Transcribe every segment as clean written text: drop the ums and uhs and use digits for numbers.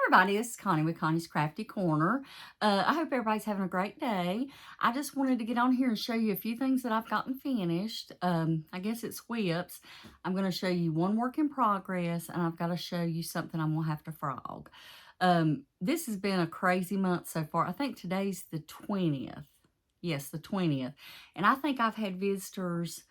everybody, it's Connie with Connie's Crafty Corner. I hope everybody's having a great day. I just wanted to get on here and show you a few things that I've gotten finished. I guess it's WIPS. I'm going to show you one work in progress, and I've got to show you something I'm going to have to frog. This has been a crazy month so far. I think today's the 20th. Yes, the 20th. And I think I've had visitors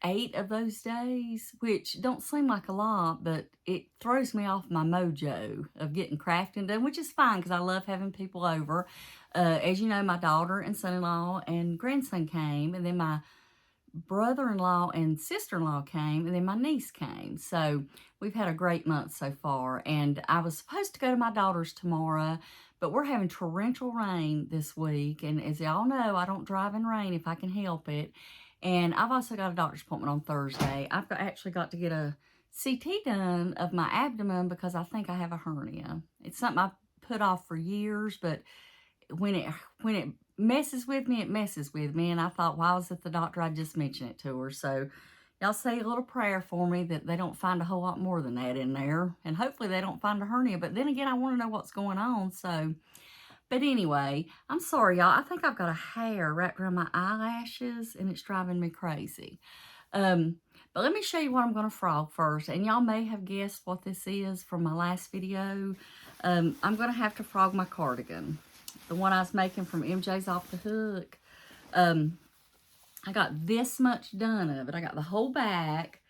8 of those days, which don't seem like a lot, but it throws me off my mojo of getting crafting done, which is fine because I love having people over. As you know, my daughter and son-in-law and grandson came, and then my brother-in-law and sister-in-law came, and then my niece came. So we've had a great month so far, and I was supposed to go to my daughter's tomorrow, but we're having torrential rain this week, and as y'all know, I don't drive in rain if I can help it. And I've also got a doctor's appointment on Thursday. Actually got to get a CT done of my abdomen because I think I have a hernia. It's something I put off for years, but when it messes with me, it messes with me. And I thought, while I was at the doctor, I'd just mention it to her. So y'all say a little prayer for me that they don't find a whole lot more than that in there. And hopefully they don't find a hernia. But then again, I want to know what's going on. But anyway, I'm sorry, y'all. I think I've got a hair wrapped around my eyelashes, and it's driving me crazy. But let me show you what I'm going to frog first. And y'all may have guessed what this is from my last video. I'm going to have to frog my cardigan. The one I was making from MJ's Off the Hook. I got this much done of it. I got the whole back,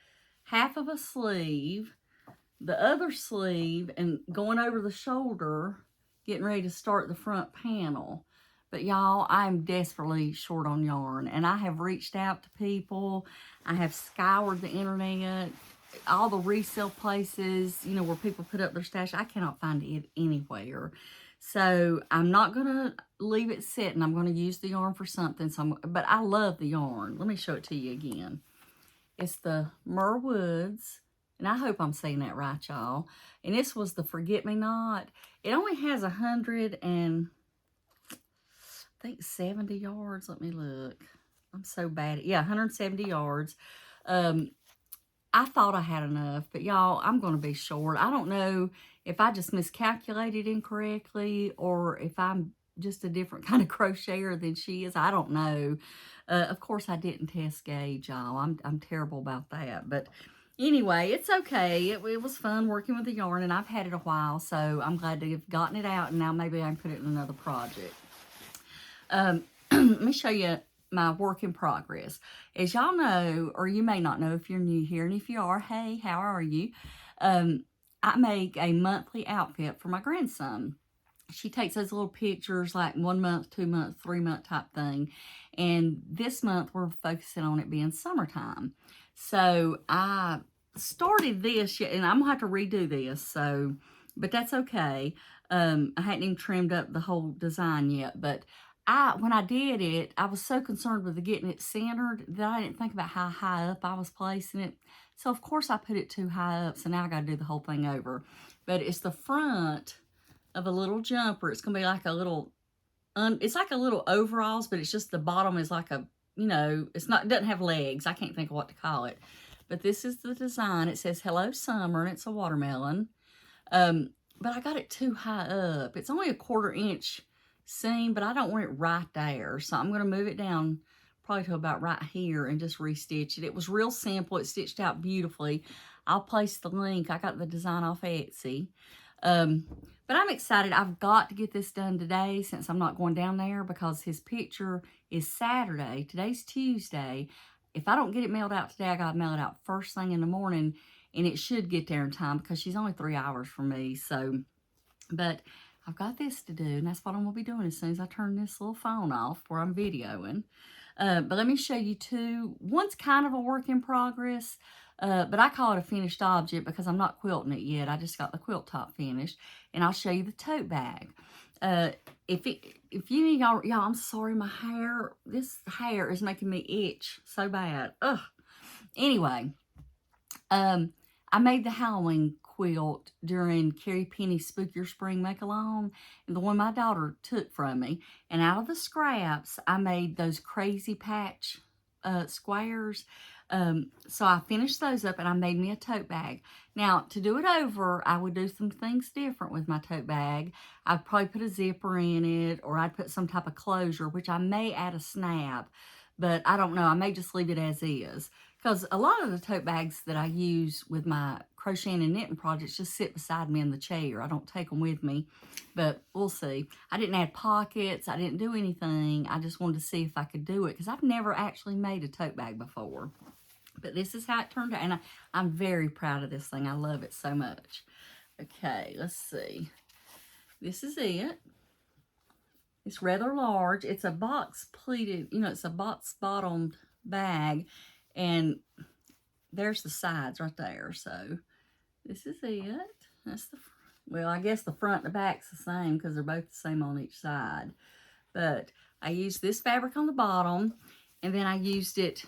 half of a sleeve, the other sleeve, and going over the shoulder, getting ready to start the front panel. But y'all, I'm desperately short on yarn, and I have reached out to people. I have scoured the internet, all the resale places, you know, where people put up their stash. I cannot find it anywhere. So I'm not going to leave it sitting. I'm going to use the yarn for something. But I love the yarn. Let me show it to you again. It's the Merwoods. And I hope I'm saying that right, y'all. And this was the Forget-Me-Not. It only has 170 yards. Let me look. I'm so bad. Yeah, 170 yards. I thought I had enough, but y'all, I'm going to be short. I don't know if I just miscalculated incorrectly or if I'm just a different kind of crocheter than she is. I don't know. Of course, I didn't test gauge, y'all. I'm terrible about that, but anyway, it's okay. It was fun working with the yarn, and I've had it a while, so I'm glad to have gotten it out, and now maybe I can put it in another project. Let me show you my work in progress. As y'all know, or you may not know if you're new here, and if you are, hey, how are you? I make a monthly outfit for my grandson. She takes those little pictures like 1 month, 2 months, 3 month type thing. And this month we're focusing on it being summertime. So I started this, and I'm gonna have to redo this. But that's okay. I hadn't even trimmed up the whole design yet. But when I did it, I was so concerned with getting it centered that I didn't think about how high up I was placing it. So of course I put it too high up. So now I got to do the whole thing over. But it's the front of a little jumper. It's gonna be like a little, it's like a little overalls, but it's just the bottom is like a, you know, it doesn't have legs. I can't think of what to call it. But this is the design. It says Hello Summer, and it's a watermelon. But I got it too high up. It's only a 1/4 inch seam, but I don't want it right there. So I'm gonna move it down probably to about right here and just restitch it. It was real simple. It stitched out beautifully. I'll place the link. I got the design off Etsy. But I'm excited. I've got to get this done today since I'm not going down there because his picture is Saturday. Today's Tuesday. If I don't get it mailed out today, I got to mail it out first thing in the morning, and it should get there in time because she's only 3 hours from me. So, but I've got this to do, and that's what I'm going to be doing as soon as I turn this little phone off where I'm videoing. But let me show you two. One's kind of a work in progress. But I call it a finished object because I'm not quilting it yet. I just got the quilt top finished. And I'll show you the tote bag. If you need y'all, I'm sorry, this hair is making me itch so bad. Ugh. Anyway, I made the Halloween quilt during Carrie Penny's Spook Your Spring Make-Along, and the one my daughter took from me. And out of the scraps, I made those crazy patch squares. So I finished those up and I made me a tote bag. Now, to do it over, I would do some things different with my tote bag. I'd probably put a zipper in it, or I'd put some type of closure, which I may add a snap, but I don't know. I may just leave it as is. Because a lot of the tote bags that I use with my crocheting and knitting projects just sit beside me in the chair. I don't take them with me, but we'll see. I didn't add pockets. I didn't do anything. I just wanted to see if I could do it because I've never actually made a tote bag before. But this is how it turned out, and I'm very proud of this thing. I love it so much. Okay, let's see. This is it. It's rather large. It's a box pleated, it's a box bottomed bag, and there's the sides right there. So this is it. That's well, I guess the front and the back's the same because they're both the same on each side. But I used this fabric on the bottom, and then I used it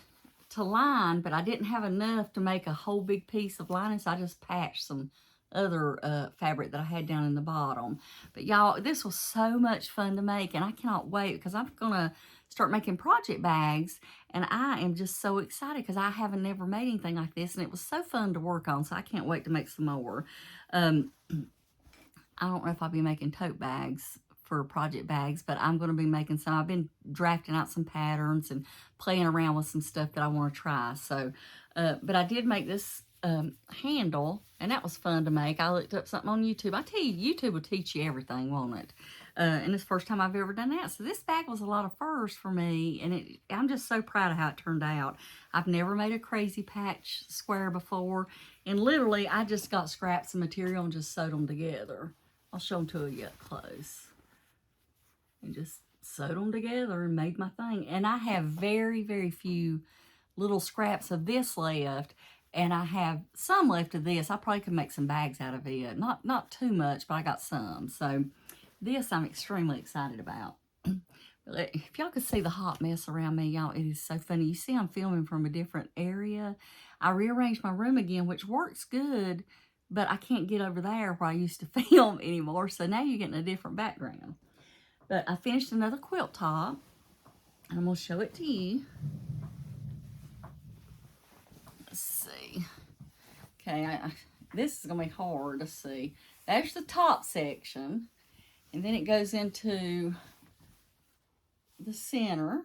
to line, but I didn't have enough to make a whole big piece of lining, so I just patched some other fabric that I had down in the bottom. But y'all, this was so much fun to make, and I cannot wait because I'm gonna start making project bags, and I am just so excited because I haven't never made anything like this, and it was so fun to work on, so I can't wait to make some more. I don't know if I'll be making tote bags for project bags, but I'm going to be making some. I've been drafting out some patterns and playing around with some stuff that I want to try. So, but I did make this handle, and that was fun to make. I looked up something on YouTube. I tell you, YouTube will teach you everything, won't it? And it's the first time I've ever done that. So this bag was a lot of firsts for me, and I'm just so proud of how it turned out. I've never made a crazy patch square before, and literally I just got scraps of material and just sewed them together. I'll show them to you up close. And just sewed them together and made my thing. And I have very, very few little scraps of this left, and I have some left of this. I probably could make some bags out of it. Not too much, but I got some. So this I'm extremely excited about. If y'all could see the hot mess around me, y'all, it is so funny. You see I'm filming from a different area. I rearranged my room again, which works good, but I can't get over there where I used to film anymore. So now you're getting a different background. But I finished another quilt top, and I'm going to show it to you. Let's see. Okay, this is going to be hard to see. There's the top section, and then it goes into the center.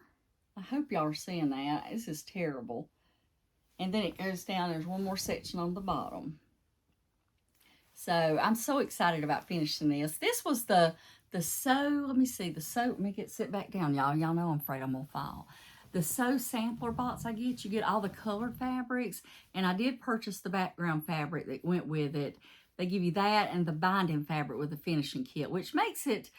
I hope y'all are seeing that. This is terrible. And then it goes down. There's one more section on the bottom. So I'm so excited about finishing this. This was the sew, let me see, let me sit back down, y'all. Y'all know I'm afraid I'm gonna fall. The sew sampler box I get, you get all the colored fabrics, and I did purchase the background fabric that went with it. They give you that and the binding fabric with the finishing kit, which makes it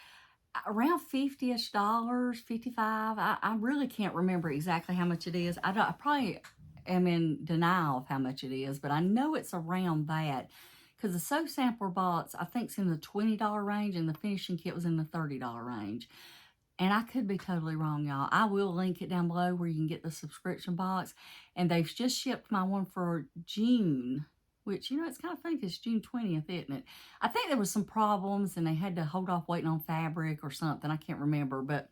around $50-ish, $55. I really can't remember exactly how much it is. I probably am in denial of how much it is, but I know it's around that. Because the sew sampler box, I think, is in the $20 range, and the finishing kit was in the $30 range. And I could be totally wrong, y'all. I will link it down below where you can get the subscription box. And they've just shipped my one for June, which, it's kind of funny because it's June 20th, isn't it? I think there was some problems, and they had to hold off waiting on fabric or something. I can't remember. But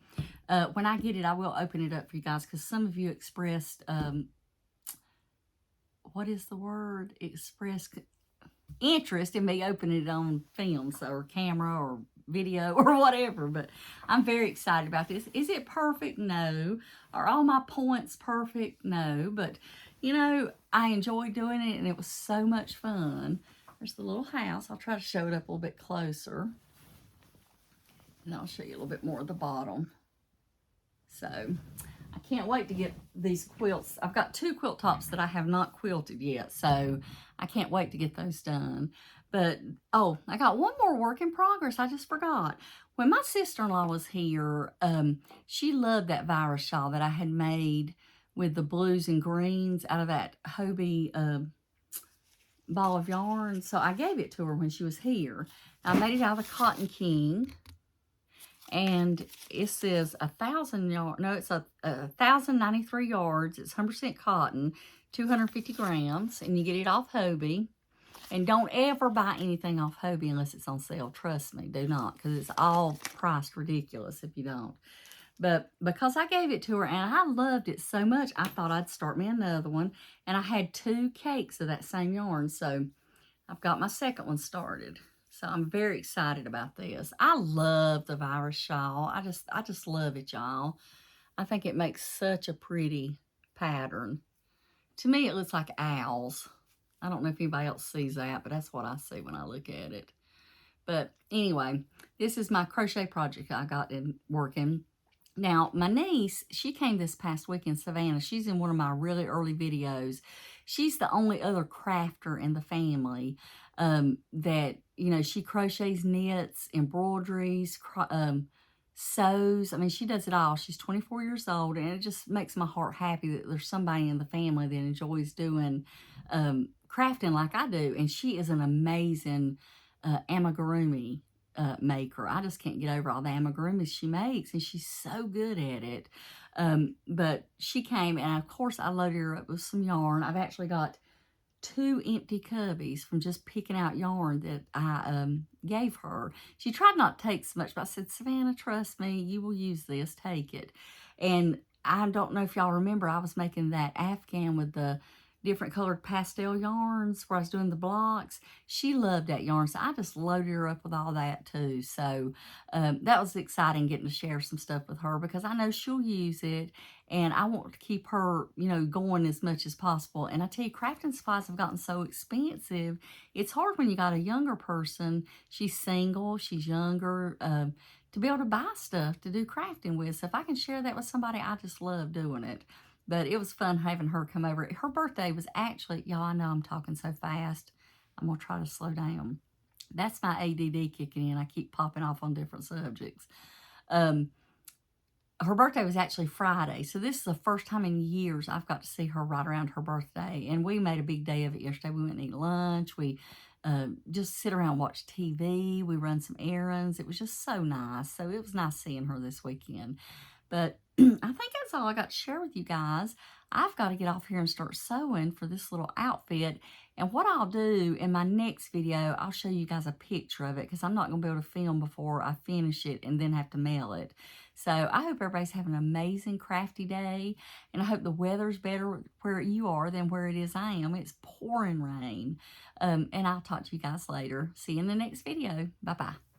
when I get it, I will open it up for you guys, because some of you expressed, what is the word? Expressed interest in me opening it on film, or camera or video or whatever. But I'm very excited about this. Is it perfect? No. Are all my points perfect? No. But I enjoyed doing it, and it was so much fun. There's the little house. I'll try to show it up a little bit closer, and I'll show you a little bit more of the bottom. So I can't wait to get these quilts. I've got 2 quilt tops that I have not quilted yet, so I can't wait to get those done. But, oh, I got one more work in progress. I just forgot. When my sister-in-law was here, she loved that virus shawl that I had made with the blues and greens out of that Hobie ball of yarn. So I gave it to her when she was here. I made it out of the Cotton King. And it says 1,000 yards. No, it's 1,093 yards. It's 100% cotton, 250 grams, and you get it off Hobie. And don't ever buy anything off Hobie unless it's on sale. Trust me, do not, because it's all priced ridiculous if you don't. But because I gave it to her and I loved it so much, I thought I'd start me another one. And I had 2 cakes of that same yarn, so I've got my second one started. So I'm very excited about this. I love the virus shawl. I just love it, y'all. I think it makes such a pretty pattern. To me, it looks like owls. I don't know if anybody else sees that, but that's what I see when I look at it. But anyway, this is my crochet project I got in working. Now, my niece, she came this past week in Savannah. She's in one of my really early videos. She's the only other crafter in the family that, you know, she crochets, knits, embroideries, sews. I mean, she does it all. She's 24 years old, and it just makes my heart happy that there's somebody in the family that enjoys doing crafting like I do. And she is an amazing amigurumi maker. I just can't get over all the amigurumis she makes, and she's so good at it. But she came, and of course I loaded her up with some yarn. I've actually got 2 empty cubbies from just picking out yarn that I gave her. She tried not to take so much, but I said, Savannah, trust me, you will use this, take it. And I don't know if y'all remember, I was making that Afghan with the different colored pastel yarns where I was doing the blocks. She loved that yarn, so I just loaded her up with all that too. So that was exciting getting to share some stuff with her because I know she'll use it, and I want to keep her, you know, going as much as possible. And I tell you, crafting supplies have gotten so expensive. It's hard when you got a younger person. She's single, she's younger, to be able to buy stuff to do crafting with. So if I can share that with somebody, I just love doing it. But it was fun having her come over. Her birthday was actually, y'all, I know I'm talking so fast. I'm going to try to slow down. That's my ADD kicking in. I keep popping off on different subjects. Her birthday was actually Friday, so this is the first time in years I've got to see her right around her birthday, and we made a big day of it yesterday. We went and eat lunch. We just sit around and watch TV. We run some errands. It was just so nice. So it was nice seeing her this weekend. But I think that's all I got to share with you guys. I've got to get off here and start sewing for this little outfit. And what I'll do in my next video, I'll show you guys a picture of it because I'm not going to be able to film before I finish it and then have to mail it. So I hope everybody's having an amazing crafty day. And I hope the weather's better where you are than where it is I am. It's pouring rain. And I'll talk to you guys later. See you in the next video. Bye-bye.